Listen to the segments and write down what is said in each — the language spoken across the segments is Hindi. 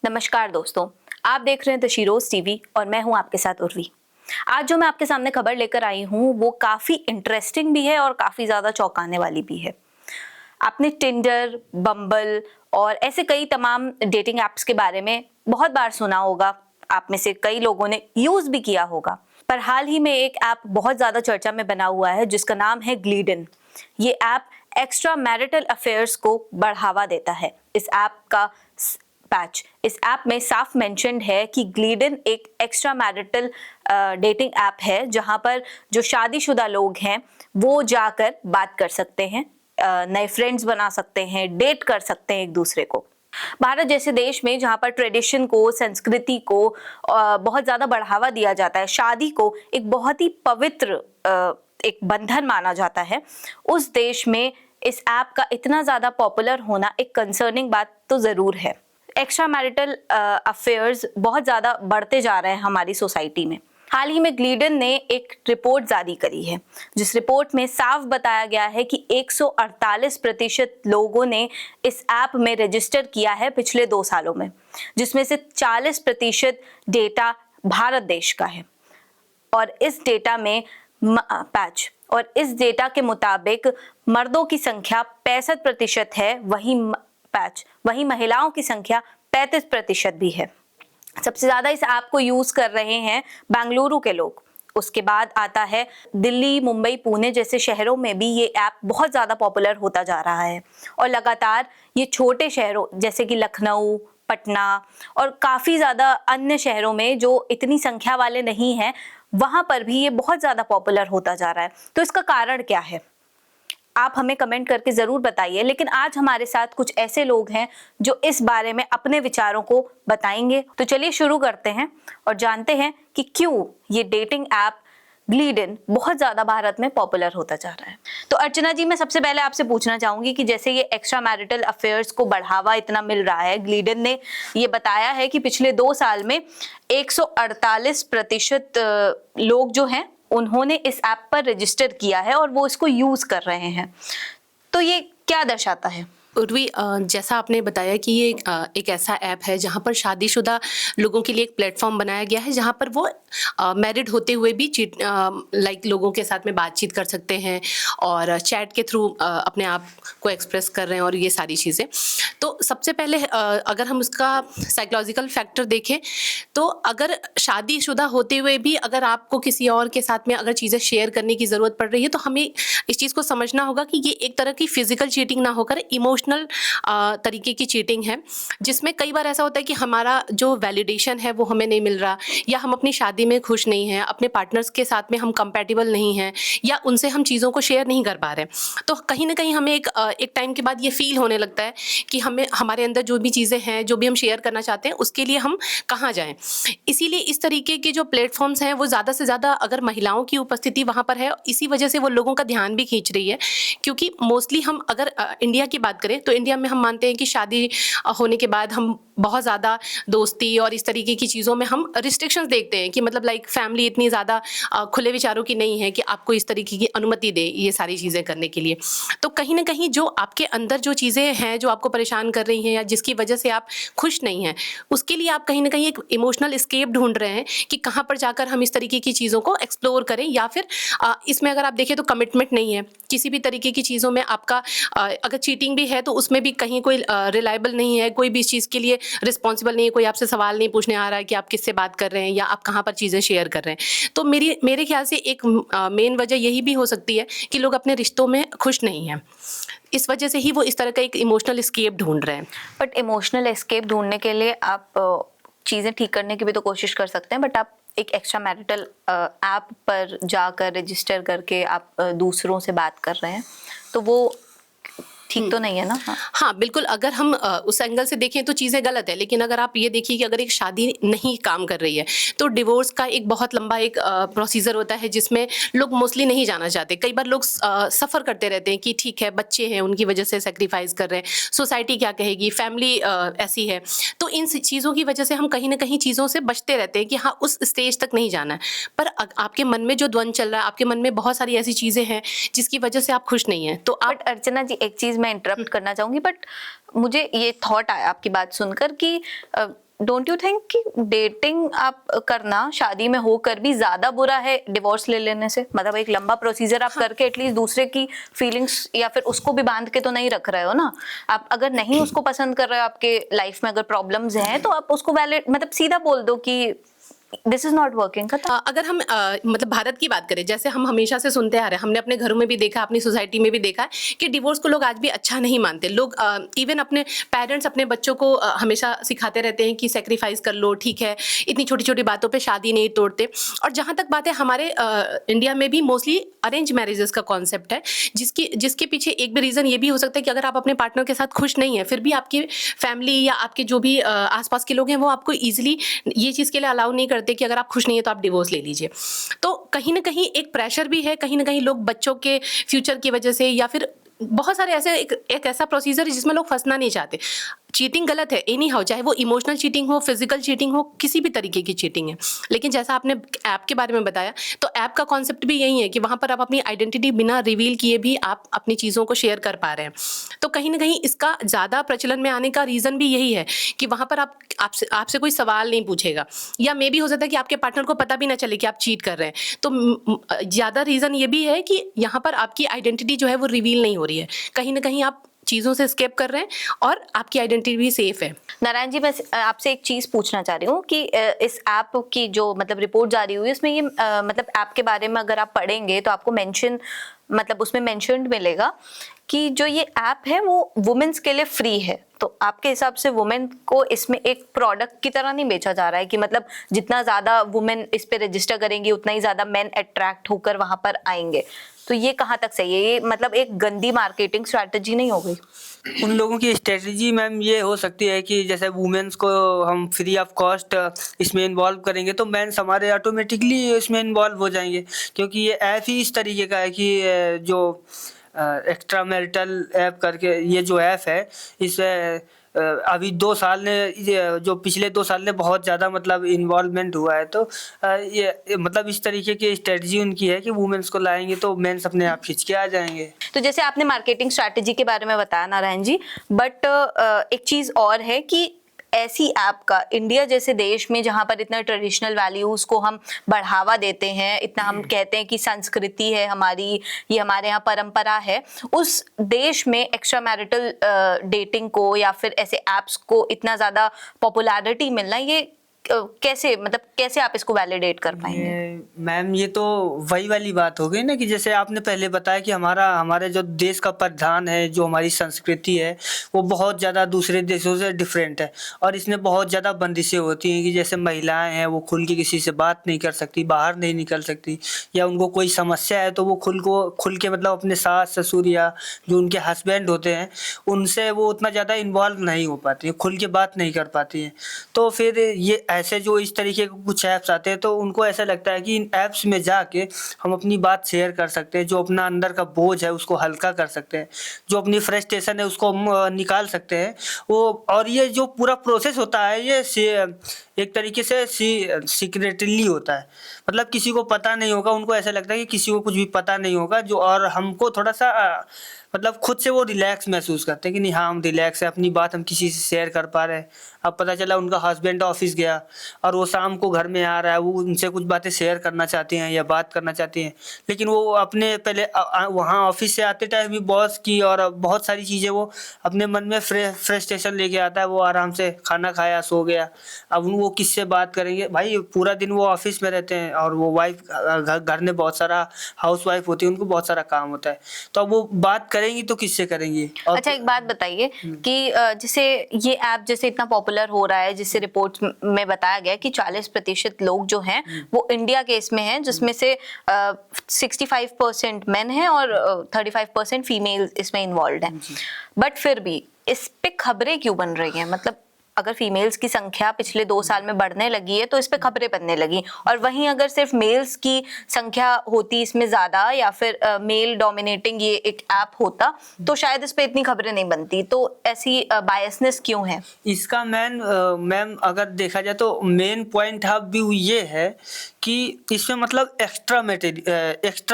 नमस्कार दोस्तों, आप देख रहे हैं द शीरोज टीवी और मैं हूं आपके साथ उर्वी। आज जो मैं आपके सामने खबर लेकर आई हूं वो काफी इंटरेस्टिंग भी है और काफी ज्यादा चौंकाने वाली भी है। आपने टिंडर, बम्बल और ऐसे कई तमाम डेटिंग एप्स के बारे में बहुत बार सुना होगा। आप में से कई लोगों ने यूज भी किया होगा, पर हाल ही में एक ऐप बहुत ज्यादा चर्चा में बना हुआ है जिसका नाम है ग्लीडन। ये ऐप एक्स्ट्रा मैरिटल अफेयर्स को बढ़ावा देता है। इस ऐप में साफ मेंशन्ड है कि ग्लीडन एक एक्स्ट्रा मैरिटल डेटिंग ऐप है जहां पर जो शादीशुदा लोग हैं वो जाकर बात कर सकते हैं, नए फ्रेंड्स बना सकते हैं, डेट कर सकते हैं एक दूसरे को। भारत जैसे देश में जहां पर ट्रेडिशन को, संस्कृति को बहुत ज्यादा बढ़ावा दिया जाता है, शादी को एक बहुत ही पवित्र एक बंधन माना जाता है, उस देश में इस ऐप का इतना ज्यादा पॉपुलर होना एक कंसर्निंग बात तो जरूर है। एक्स्ट्रा मैरिटल अफेयर्स बहुत ज्यादा बढ़ते जा रहे हैं हमारी सोसाइटी में। हाल ही में ग्लीडन ने एक रिपोर्ट जारी करी है जिस रिपोर्ट में साफ बताया गया है कि 148% लोगों ने इस ऐप में रजिस्टर किया है पिछले 2 सालों में, जिसमें से 40% डेटा भारत देश का है। और इस डेटा के मुताबिक मर्दों की संख्या 65% है, वहीं महिलाओं की संख्या 35% भी है। सबसे ज्यादा इस ऐप को यूज कर रहे हैं बेंगलुरु के लोग। उसके बाद आता है दिल्ली, मुंबई, पुणे जैसे शहरों में भी ये ऐप बहुत ज्यादा पॉपुलर होता जा रहा है और लगातार ये छोटे शहरों जैसे कि लखनऊ, पटना और काफी ज्यादा अन्य शहरों में जो इतनी संख्या वाले नहीं हैं वहां पर भी ये बहुत ज्यादा पॉपुलर होता जा रहा है। तो इसका कारण क्या है, आप हमें कमेंट करके जरूर बताइए। लेकिन आज हमारे साथ कुछ ऐसे लोग हैं जो इस बारे में अपने विचारों को बताएंगे। तो चलिए शुरू करते हैं और जानते हैं कि क्यों ये डेटिंग ऐप ग्लीडन बहुत ज्यादा भारत में पॉपुलर होता जा रहा है। तो अर्चना जी, मैं सबसे पहले आपसे पूछना चाहूंगी कि जैसे ये एक्स्ट्रा मैरिटल अफेयर्स को बढ़ावा इतना मिल रहा है, ग्लीडन ने ये बताया है कि पिछले 2 साल में 148% लोग जो हैं उन्होंने इस ऐप पर रजिस्टर किया है और वो इसको यूज कर रहे हैं, तो ये क्या दर्शाता है? उर्वी, जैसा आपने बताया कि ये एक ऐसा ऐप है जहाँ पर शादीशुदा लोगों के लिए एक प्लेटफॉर्म बनाया गया है जहाँ पर वो मैरिड होते हुए भी लोगों के साथ में बातचीत कर सकते हैं और चैट के थ्रू अपने आप को एक्सप्रेस कर रहे हैं और ये सारी चीज़ें। तो सबसे पहले अगर हम उसका साइकोलॉजिकल फैक्टर देखें तो अगर शादीशुदा होते हुए भी अगर आपको किसी और के साथ में अगर चीज़ें शेयर करने की ज़रूरत पड़ रही है तो हमें इस चीज़ को समझना होगा कि ये एक तरह की फिजिकल चीटिंग ना होकर इमोशनल तरीके की चीटिंग है, जिसमें कई बार ऐसा होता है कि हमारा जो वैलिडेशन है वो हमें नहीं मिल रहा, या हम अपनी शादी में खुश नहीं हैं, अपने पार्टनर्स के साथ में हम कंपैटिबल नहीं हैं, या उनसे हम चीज़ों को शेयर नहीं कर पा रहे। तो कहीं ना कहीं हमें एक टाइम के बाद ये फील होने लगता है कि हमें हमारे अंदर जो भी चीज़ें हैं, जो भी हम शेयर करना चाहते हैं, उसके लिए हम कहाँ जाएँ। इसीलिए इस तरीके के जो प्लेटफॉर्म्स हैं वो ज़्यादा से ज़्यादा अगर महिलाओं की उपस्थिति वहाँ पर है, इसी वजह से वो लोगों का ध्यान भी खींच रही है। क्योंकि मोस्टली हम अगर इंडिया की बात करें तो इंडिया में हम मानते हैं कि शादी होने के बाद हम बहुत ज़्यादा दोस्ती और इस तरीके की चीज़ों में हम रिस्ट्रिक्शंस देखते हैं कि मतलब फैमिली इतनी ज़्यादा खुले विचारों की नहीं है कि आपको इस तरीके की अनुमति दे ये सारी चीज़ें करने के लिए। तो कहीं ना कहीं जो आपके अंदर जो चीज़ें हैं जो आपको परेशान कर रही हैं या जिसकी वजह से आप खुश नहीं हैं, उसके लिए आप कहीं ना कहीं एक इमोशनल एस्केप ढूंढ रहे हैं कि कहाँ पर जाकर हम इस तरीके की चीज़ों को एक्सप्लोर करें। या फिर इसमें अगर आप देखें तो कमिटमेंट नहीं है किसी भी तरीके की चीज़ों में। आपका अगर चीटिंग भी है तो उसमें भी कहीं कोई रिलायबल नहीं है, कोई भी इस चीज़ के लिए रिस्पॉन्सिबल नहीं है, कोई आपसे सवाल नहीं पूछने आ रहा है कि आप किससे बात कर रहे हैं या आप कहाँ पर चीज़ें शेयर कर रहे हैं। तो मेरे ख्याल से एक मेन वजह यही भी हो सकती है कि लोग अपने रिश्तों में खुश नहीं हैं, इस वजह से ही वो इस तरह का एक इमोशनल एस्केप ढूंढ रहे हैं। बट इमोशनल एस्केप ढूंढने के लिए आप चीज़ें ठीक करने की भी तो कोशिश कर सकते हैं, बट आप एक एक्स्ट्रा मैरिटल ऐप पर जाकर रजिस्टर करके आप दूसरों से बात कर रहे हैं, तो वो ठीक तो नहीं है ना? हाँ बिल्कुल, अगर हम उस एंगल से देखें तो चीज़ें गलत है। लेकिन अगर आप ये देखिए कि अगर एक शादी नहीं काम कर रही है तो डिवोर्स का एक बहुत लंबा एक प्रोसीजर होता है जिसमें लोग मोस्टली नहीं जाना चाहते। कई बार लोग सफ़र करते रहते हैं कि ठीक है बच्चे हैं उनकी वजह से सेक्रीफाइस कर रहे हैं, सोसाइटी क्या कहेगी, फैमिली ऐसी है। तो इन चीज़ों की वजह से हम कहीं ना कहीं चीज़ों से बचते रहते हैं कि हाँ उस स्टेज तक नहीं जाना है। पर आपके मन में जो द्वंद चल रहा है, आपके मन में बहुत सारी ऐसी चीज़ें हैं जिसकी वजह से आप खुश नहीं हैं। तो आप अर्चना जी, एक चीज़ मैं इंटरप्ट करना चाहूंगी, बट मुझे ये थॉट आया आपकी बात सुनकर कि डोंट यू थिंक कि डेटिंग आप करना शादी में होकर भी ज्यादा बुरा है डिवोर्स ले लेने से? मतलब एक लंबा प्रोसीजर आप करके एटलीस्ट दूसरे की फीलिंग्स या फिर उसको भी बांध के तो नहीं रख रहे हो ना। आप अगर नहीं उसको पसंद कर रहे हो, आपके लाइफ में अगर प्रॉब्लम्स हैं, तो आप उसको वैलिड मतलब सीधा बोल दो कि दिस इज नॉट वर्किंग। अगर हम मतलब भारत की बात करें, जैसे हम हमेशा से सुनते आ रहे हैं, हमने अपने घरों में भी देखा, अपनी सोसाइटी में भी देखा है कि डिवोर्स को लोग आज भी अच्छा नहीं मानते। लोग इवन अपने पेरेंट्स अपने बच्चों को हमेशा सिखाते रहते हैं कि सेक्रीफाइस कर लो, ठीक है, इतनी छोटी छोटी बातों पे शादी नहीं तोड़ते। और जहाँ तक बात है, हमारे इंडिया में भी मोस्टली अरेंज मैरिजेस का कॉन्सेप्ट है, जिसके पीछे एक भी रीज़न ये भी हो सकता है कि अगर आप अपने पार्टनर के साथ खुश नहीं है, फिर भी आपकी फैमिली या आपके जो भी आसपास के लोग हैं वो आपको ईजिली ये चीज़ के लिए अलाउ नहीं करते कि अगर आप खुश नहीं है तो आप डिवोर्स ले लीजिए। तो कहीं ना कहीं एक प्रेशर भी है, कहीं ना कहीं लोग बच्चों के फ्यूचर की वजह से, या फिर बहुत सारे ऐसे एक ऐसा प्रोसीजर है जिसमें लोग फंसना नहीं चाहते। चीटिंग गलत है एनी हाउ, चाहे वो इमोशनल चीटिंग हो, फिजिकल चीटिंग हो, किसी भी तरीके की चीटिंग है। लेकिन जैसा आपने ऐप के बारे में बताया, तो ऐप का कॉन्सेप्ट भी यही है कि वहाँ पर आप अपनी आइडेंटिटी बिना रिवील किए भी आप अपनी चीज़ों को शेयर कर पा रहे हैं। तो कहीं ना कहीं इसका ज़्यादा प्रचलन में आने का रीज़न भी यही है कि वहाँ पर आपसे कोई सवाल नहीं पूछेगा, या मे भी हो सकता है कि आपके पार्टनर को पता भी ना चले कि आप चीट कर रहे हैं। तो ज़्यादा रीज़न ये भी है कि यहाँ पर आपकी आइडेंटिटी जो है वो रिवील नहीं हो रही है, कहीं ना कहीं आप चीज़ों से स्केप कर रहे हैं और आपकी आइडेंटिटी भी सेफ है। नारायण जी, मैं आपसे एक चीज पूछना चाह रही हूँ कि इस ऐप की जो मतलब रिपोर्ट जारी हुई, इसमें ये मतलब ऐप के बारे में अगर आप पढ़ेंगे तो आपको मेंशन मतलब उसमें मेंशन्ड मिलेगा कि जो ये ऐप है वो वुमेन्स के लिए फ्री है। तो आपके हिसाब से वुमेन को इसमें एक प्रोडक्ट की तरह नहीं बेचा जा रहा है कि मतलब जितना ज्यादा वुमेन इस पे रजिस्टर करेंगी उतना ही ज्यादा मेन अट्रैक्ट होकर वहां पर आएंगे? तो ये कहाँ तक सही है? ये मतलब एक गंदी मार्केटिंग स्ट्रैटेजी नहीं हो गई? उन लोगों की स्ट्रेटजी मैम ये हो सकती है कि जैसे वुमेन्स को हम फ्री ऑफ कॉस्ट इसमें इन्वॉल्व करेंगे तो मेंस हमारे ऑटोमेटिकली इसमें इन्वॉल्व हो जाएंगे, क्योंकि ये ऐप ही इस तरीके का है कि जो एक्स्ट्रा मैरिटल ऐप करके ये जो ऐप है, इस अभी 2 साल ने जो पिछले 2 साल ने बहुत ज़्यादा मतलब इन्वॉल्वमेंट हुआ है। तो ये मतलब इस तरीके की स्ट्रेटजी उनकी है कि वुमेन्स को लाएंगे तो मेंस अपने आप खिंच के आ जाएंगे। तो जैसे आपने मार्केटिंग स्ट्रैटेजी के बारे में बताया नारायण जी, बट एक चीज और है कि ऐसी ऐप का इंडिया जैसे देश में जहां पर इतना ट्रेडिशनल वैल्यूज को हम बढ़ावा देते हैं, इतना हम कहते हैं कि संस्कृति है हमारी, ये हमारे यहाँ परंपरा है, उस देश में एक्स्ट्रा मैरिटल डेटिंग को या फिर ऐसे ऐप्स को इतना ज्यादा पॉपुलैरिटी मिलना, ये कैसे मतलब कैसे आप इसको वैलिडेट कर पाएंगे? मैम ये तो वही वाली बात हो गई ना कि जैसे आपने पहले बताया कि हमारे जो देश का प्रधान है, जो हमारी संस्कृति है, वो बहुत ज़्यादा दूसरे देशों से डिफरेंट है और इसमें बहुत ज़्यादा बंदिशें होती हैं कि जैसे महिलाएं हैं वो खुल के किसी से बात नहीं कर सकती, बाहर नहीं निकल सकती, या उनको कोई समस्या है तो वो खुल के मतलब अपने सास ससुर या जो उनके हस्बैंड होते हैं उनसे वो उतना ज़्यादा इन्वॉल्व नहीं हो पाती है, खुल के बात नहीं कर पाती हैं। तो फिर ये ऐसे जो इस तरीके के कुछ ऐप्स आते हैं तो उनको ऐसा लगता है कि इन ऐप्स में जाके हम अपनी बात शेयर कर सकते हैं, जो अपना अंदर का बोझ है उसको हल्का कर सकते हैं, जो अपनी फ्रस्ट्रेशन है उसको हम निकाल सकते हैं वो। और ये जो पूरा प्रोसेस होता है ये एक तरीके से सीक्रेटली होता है, मतलब किसी को पता नहीं होगा, उनको ऐसा लगता है कि किसी को कुछ भी पता नहीं होगा जो, और हमको थोड़ा सा मतलब खुद से वो रिलैक्स महसूस करते हैं कि नहीं हाँ हम रिलैक्स है, अपनी बात हम किसी से शेयर कर पा रहे हैं। अब पता चला उनका हस्बैंड ऑफिस गया और वो शाम को घर में आ रहा है, वो उनसे कुछ बातें शेयर करना चाहती हैं या बात करना चाहती हैं, लेकिन वो अपने पहले वहाँ ऑफिस से आते टाइम भी बॉस की और बहुत सारी चीज़ें वो अपने मन में फ्रस्ट्रेशन लेके आता है, वो आराम से खाना खाया सो गया। अब वो किससे बात करेंगे भाई, पूरा दिन वो ऑफिस में रहते हैं और वो वाइफ घर में बहुत सारा हाउस वाइफ होती है, उनको बहुत सारा काम होता है, तो अब वो बात करेंगी तो किससे करेंगी। और अच्छा एक बात बताइए कि जैसे ये ऐप जैसे इतना पॉपुलर हो रहा है, जिससे रिपोर्ट्स में बताया गया कि 40% लोग जो हैं वो इंडिया के इसमें हैं, जिसमें से 65% मेन हैं और 35% फीमेल इसमें इन्वॉल्व हैं, बट फिर भी इस पे खबरें क्यों बन रही हैं? मतलब अगर फीमेल्स की संख्या पिछले 2 साल में बढ़ने लगी है तो इस पे खबरें बनने लगी, और वहीं अगर सिर्फ मेल्स की संख्या होती इसमें ज्यादा या फिर मेल डोमिनेटिंग ये एक ऐप होता तो शायद इस पे इतनी खबरें नहीं बनती। तो ऐसी बायसनेस क्यों है? इसका मैम अगर देखा जाए तो मेन पॉइंट ऑफ व्यू ये है कि इसमें मतलब एक्स्ट्रा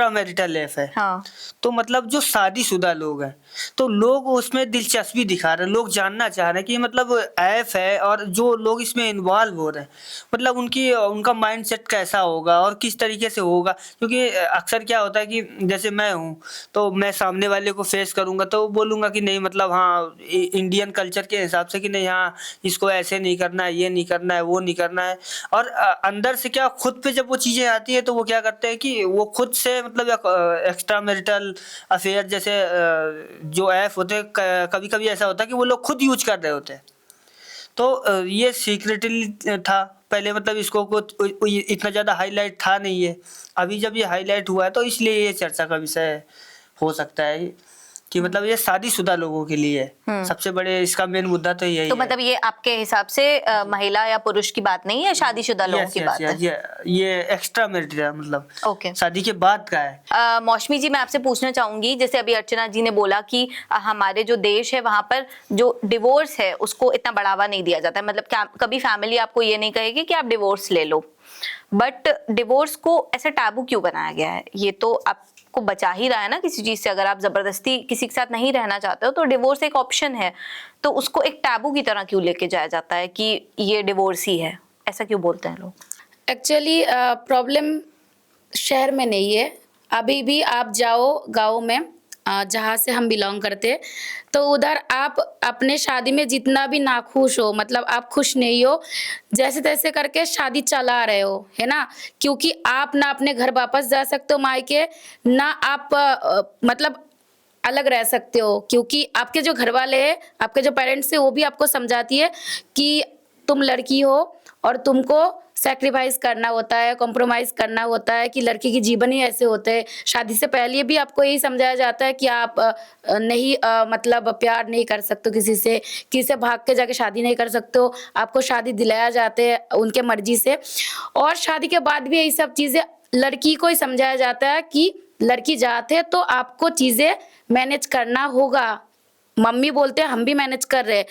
मैरिटल लाइफ है। हाँ। तो मतलब जो शादीशुदा लोग हैं तो लोग उसमें दिलचस्पी दिखा रहे हैं, लोग जानना चाह रहे हैं कि मतलब ऐप है और जो लोग इसमें इन्वॉल्व हो रहे हैं मतलब उनका माइंडसेट कैसा होगा और किस तरीके से होगा। क्योंकि अक्सर क्या होता है कि जैसे मैं हूँ तो मैं सामने वाले को फेस करूँगा तो बोलूँगा कि नहीं मतलब हाँ इंडियन कल्चर के हिसाब से कि नहीं हाँ इसको ऐसे नहीं करना है, ये नहीं करना है, वो नहीं करना है। और अंदर से क्या खुद पे जब वो चीज़ें आती है तो वो क्या करते हैं कि वो खुद से मतलब एक्स्ट्रा मैरिटल अफेयर जैसे जो ऐप होते हैं कभी कभी ऐसा होता है कि वो लोग खुद यूज कर रहे होते हैं। तो ये सीक्रेटली था पहले, मतलब इसको कुछ इतना ज़्यादा हाईलाइट था नहीं है। अभी जब ये हाईलाइट हुआ है तो इसलिए ये चर्चा का विषय हो सकता है कि मतलब ये शादीशुदा लोगों के लिए है। सबसे बड़े इसका मेन मुद्दा तो यही तो है। मतलब ये आपके हिसाब से महिला या पुरुष की बात नहीं है, शादीशुदा लोगों की बात है। ये एक्स्ट्रा मैरिटल है, मतलब ओके। शादी के बाद का है। मौसमी जी, मैं आपसे पूछना चाहूंगी, जैसे अभी अर्चना जी ने बोला कि हमारे जो देश है वहां पर जो डिवोर्स है उसको इतना बढ़ावा नहीं दिया जाता है, मतलब कभी फैमिली आपको ये नहीं कहेगी कि आप डिवोर्स ले लो, बट डिवोर्स को ऐसा टैबू क्यों बनाया गया है? ये तो आपको बचा ही रहा है ना किसी चीज से। अगर आप जबरदस्ती किसी के साथ नहीं रहना चाहते हो तो डिवोर्स एक ऑप्शन है, तो उसको एक टैबू की तरह क्यों लेके जाया जाता है कि ये डिवोर्स ही है? ऐसा क्यों बोलते हैं लोग? एक्चुअली प्रॉब्लम शहर में नहीं है। अभी भी आप जाओ गाँव में, जहाँ से हम बिलोंग करते हैं, तो उधर आप अपने शादी में जितना भी नाखुश हो, मतलब आप खुश नहीं हो, जैसे तैसे करके शादी चला रहे हो, है ना। क्योंकि आप ना अपने घर वापस जा सकते हो मायके, ना आप मतलब अलग रह सकते हो, क्योंकि आपके जो घर वाले हैं, आपके जो पेरेंट्स हैं, वो भी आपको समझाती है कि तुम लड़की हो और तुमको सैक्रिफाइस करना होता है, कॉम्प्रोमाइज़ करना होता है, कि लड़की के जीवन ही ऐसे होते हैं। शादी से पहले भी आपको यही समझाया जाता है कि आप नहीं मतलब प्यार नहीं कर सकते किसी से भाग के जाके शादी नहीं कर सकते हो। आपको शादी दिलाया जाते है उनके मर्जी से, और शादी के बाद भी यही सब चीज़ें लड़की को ही समझाया जाता है कि लड़की जाते हैं तो आपको चीज़ें मैनेज करना होगा। मम्मी बोलते हैं, हम भी मैनेज कर रहे हैं,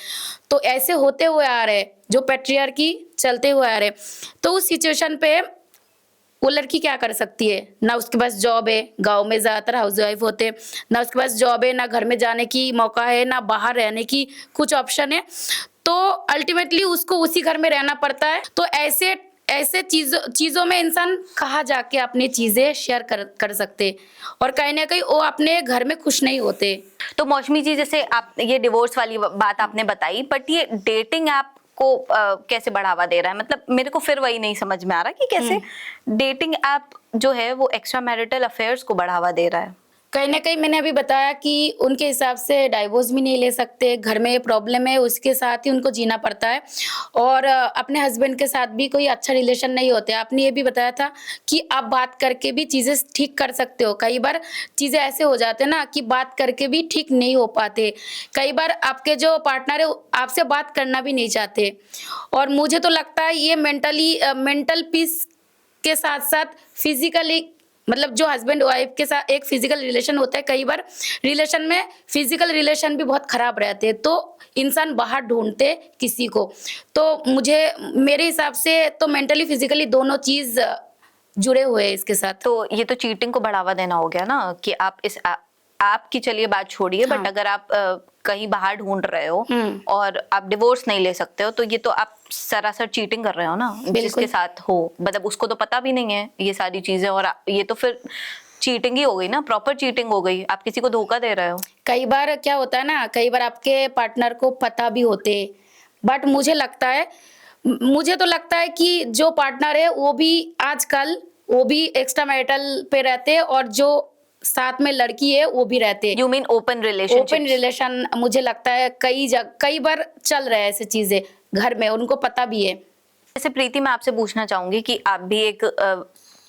तो ऐसे होते हुए आ रहे, जो पैट्रियार्की चलते हुए आ रहे। तो उस सिचुएशन पे वो लड़की क्या कर सकती है? ना उसके पास जॉब है, गांव में ज़्यादातर हाउस वाइफ होते हैं, ना उसके पास जॉब है, ना घर में जाने की मौका है, ना बाहर रहने की कुछ ऑप्शन है। तो अल्टीमेटली उसको उसी घर में रहना पड़ता है। तो ऐसे चीज़ों में इंसान कहाँ जाके अपनी चीज़ें शेयर कर सकते, और कहीं ना कहीं वो अपने घर में खुश नहीं होते। तो मौसमी जी, जैसे आप ये डिवोर्स वाली बात आपने बताई, बट ये डेटिंग ऐप को कैसे बढ़ावा दे रहा है? मतलब मेरे को फिर वही नहीं समझ में आ रहा कि कैसे डेटिंग ऐप जो है वो एक्स्ट्रा मैरिटल अफेयर्स को बढ़ावा दे रहा है। कहीं ना कहीं मैंने अभी बताया कि उनके हिसाब से डाइवोर्स भी नहीं ले सकते, घर में प्रॉब्लम है उसके साथ ही उनको जीना पड़ता है, और अपने हस्बैंड के साथ भी कोई अच्छा रिलेशन नहीं होते। आपने ये भी बताया था कि आप बात करके भी चीज़ें ठीक कर सकते हो। कई बार चीज़ें ऐसे हो जाते हैं ना कि बात करके भी ठीक नहीं हो पाते। कई बार आपके जो पार्टनर है आपसे बात करना भी नहीं चाहते, और मुझे तो लगता है ये मेंटल पीस के साथ साथ फिजिकली, मतलब जो हस्बैंड वाइफ के साथ एक फिजिकल रिलेशन होता है, कई बार रिलेशन में फिजिकल रिलेशन भी बहुत खराब रहते हैं, तो इंसान बाहर ढूंढते किसी को। तो मेरे हिसाब से तो मेंटली फिजिकली दोनों चीज जुड़े हुए हैं इसके साथ। तो ये तो चीटिंग को बढ़ावा देना हो गया ना, कि आप इस आपकी चलिए बात छोड़िए, हाँ। बट अगर आप कहीं बाहर ढूंढ रहे हो और आप डिवोर्स नहीं ले सकते हो, तो ये तो आप सरासर चीटिंग कर रहे हो ना जिसके साथ हो। मतलब उसको तो पता भी नहीं है ये सारी चीजें, और ये तो फिर चीटिंग ही हो गई ना, प्रॉपर चीटिंग हो गई। आप किसी को धोखा दे रहे हो। कई बार क्या होता है ना, कई बार आपके पार्टनर को पता भी होते, बट मुझे तो लगता है कि जो पार्टनर है वो भी आजकल वो भी एक्स्ट्रा मैरिटल पे रहते हैं, और जो साथ में लड़की है वो भी रहते हैं। You mean open relation? मुझे लगता है कई बार चल रहा है ऐसी चीजें घर में, उनको पता भी है। जैसे प्रीति, मैं आपसे पूछना चाहूंगी कि आप भी एक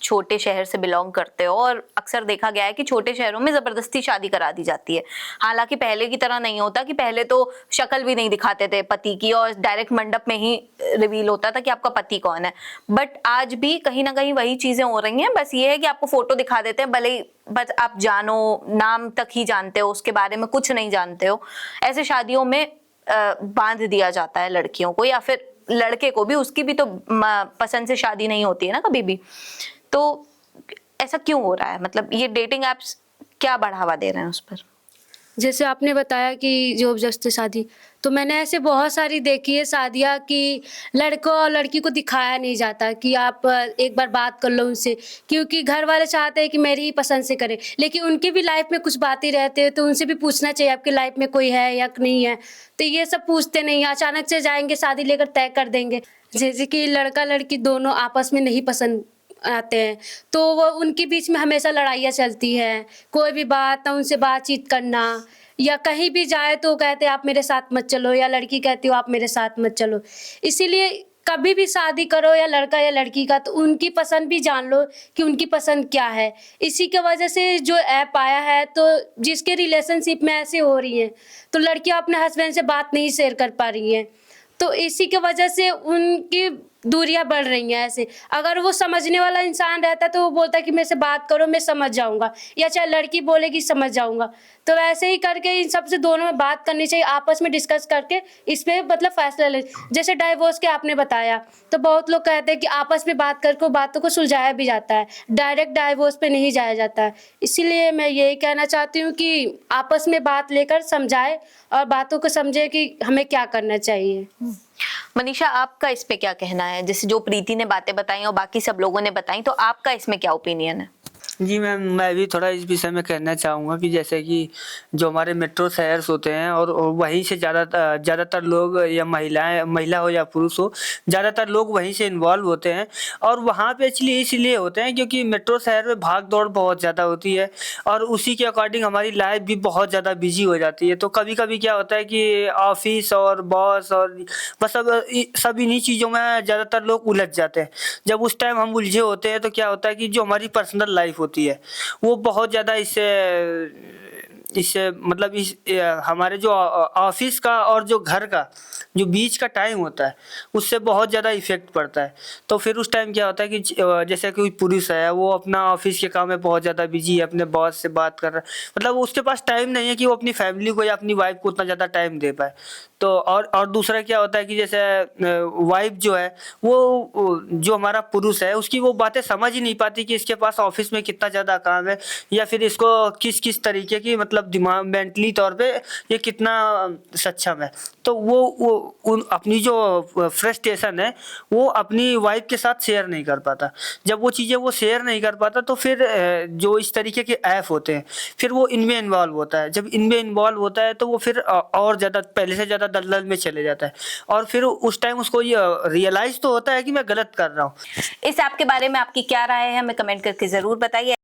छोटे शहर से बिलोंग करते हो, और अक्सर देखा गया है कि छोटे शहरों में जबरदस्ती शादी करा दी जाती है। हालांकि पहले की तरह नहीं होता कि पहले तो शक्ल भी नहीं दिखाते थे पति की, और डायरेक्ट मंडप में ही रिवील होता था कि आपका पति कौन है। बट आज भी कहीं ना कहीं वही चीजें हो रही हैं, बस ये है कि आपको फोटो दिखा देते हैं, भले ही बस आप जानो, नाम तक ही जानते हो, उसके बारे में कुछ नहीं जानते हो। ऐसे शादियों में बांध दिया जाता है लड़कियों को, या फिर लड़के को भी, उसकी भी तो पसंद से शादी नहीं होती है ना कभी भी। तो ऐसा क्यों हो रहा है? मतलब ये डेटिंग एप्स क्या बढ़ावा दे रहे हैं उस पर? जैसे आपने बताया कि जॉब जस्ट शादी, तो मैंने ऐसे बहुत सारी देखी है शादियाँ कि लड़का और लड़की को दिखाया नहीं जाता कि आप एक बार बात कर लो उनसे, क्योंकि घर वाले चाहते हैं कि मेरी ही पसंद से करें, लेकिन उनकी भी लाइफ में कुछ बातें रहते हैं, तो उनसे भी पूछना चाहिए आपकी लाइफ में कोई है या नहीं है। तो ये सब पूछते नहीं हैं, अचानक से जाएंगे शादी लेकर तय कर देंगे। जैसे कि लड़का लड़की दोनों आपस में नहीं पसंद आते हैं, तो वो उनके बीच में हमेशा लड़ाइयाँ चलती हैं। कोई भी बात ना उनसे बातचीत करना, या कहीं भी जाए तो कहते हैं आप मेरे साथ मत चलो, या लड़की कहती हो आप मेरे साथ मत चलो। इसीलिए कभी भी शादी करो या लड़का या लड़की का, तो उनकी पसंद भी जान लो कि उनकी पसंद क्या है। इसी के वजह से जो ऐप आया है, तो जिसके रिलेशनशिप में ऐसे हो रही हैं, तो लड़कियां अपने हस्बैंड से बात नहीं शेयर कर पा रही हैं, तो इसी के वजह से उनकी दूरियां बढ़ रही हैं। ऐसे अगर वो समझने वाला इंसान रहता तो वो बोलता कि मेरे से बात करो मैं समझ जाऊंगा, या चाहे लड़की बोलेगी समझ जाऊंगा। तो ऐसे ही करके इन सब से दोनों में बात करनी चाहिए, आपस में डिस्कस करके इस पे मतलब फैसला ले। जैसे डाइवोर्स के आपने बताया, तो बहुत लोग कहते हैं कि आपस में बात करके बातों को सुलझाया भी जाता है, डायरेक्ट डाइवोर्स पे नहीं जाया जाता है। इसीलिए मैं यही कहना चाहती हूँ कि आपस में बात लेकर समझाए और बातों को समझे कि हमें क्या करना चाहिए। मनीषा, आपका इस पे क्या कहना है? जैसे जो प्रीति ने बातें बताई और बाकी सब लोगों ने बताई, तो आपका इसमें क्या ओपिनियन है? जी मैम, मैं भी थोड़ा इस विषय में कहना चाहूँगा कि जैसे कि जो हमारे मेट्रो शहर्स होते हैं और वहीं से ज़्यादातर लोग, या महिला हो या पुरुष हो, ज़्यादातर लोग वहीं से इन्वॉल्व होते हैं। और वहाँ पे एक्चुअली इसलिए होते हैं क्योंकि मेट्रो शहर में भाग दौड़ बहुत ज़्यादा होती है, और उसी के अकॉर्डिंग हमारी लाइफ भी बहुत ज़्यादा बिजी हो जाती है। तो कभी कभी क्या होता है कि ऑफिस और बॉस और बस सब इन्हीं चीज़ों में ज़्यादातर लोग उलझ जाते हैं। जब उस टाइम हम उलझे होते हैं तो क्या होता है कि जो हमारी पर्सनल लाइफ होती है वो बहुत ज़्यादा इससे मतलब हमारे जो ऑफिस का और जो घर का जो बीच का टाइम होता है उससे बहुत ज़्यादा इफेक्ट पड़ता है। तो फिर उस टाइम क्या होता है कि जैसे कोई पुरुष है, वो अपना ऑफिस के काम में बहुत ज़्यादा बिजी है, अपने बॉस से बात कर रहा है, मतलब उसके पास टाइम नहीं है कि वो अपनी फैमिली को या अपनी वाइफ को उतना ज़्यादा टाइम दे पाए। तो और दूसरा क्या होता है कि जैसे वाइफ जो है वो जो हमारा पुरुष है उसकी वो बातें समझ ही नहीं पाती कि इसके पास ऑफिस में कितना ज़्यादा काम है, या फिर इसको किस किस तरीके की मतलब दिमाग मेंटली तौर पे ये कितना सक्षम है। तो वो अपनी जो फ्रस्ट्रेशन है वो अपनी वाइफ के साथ शेयर नहीं कर पाता। जब वो चीज़ें वो शेयर नहीं कर पाता तो फिर जो इस तरीके के ऐप होते हैं फिर वो इनमें इन्वॉल्व होता है। जब इनमें इन्वॉल्व होता है तो वो फिर और ज़्यादा पहले से ज़्यादा दलदल में चले जाता है, और फिर उस टाइम उसको ये रियलाइज़ तो होता है कि मैं गलत कर रहा हूँ। इस ऐप के बारे में आपकी क्या राय है, हमें कमेंट करके ज़रूर बताइए।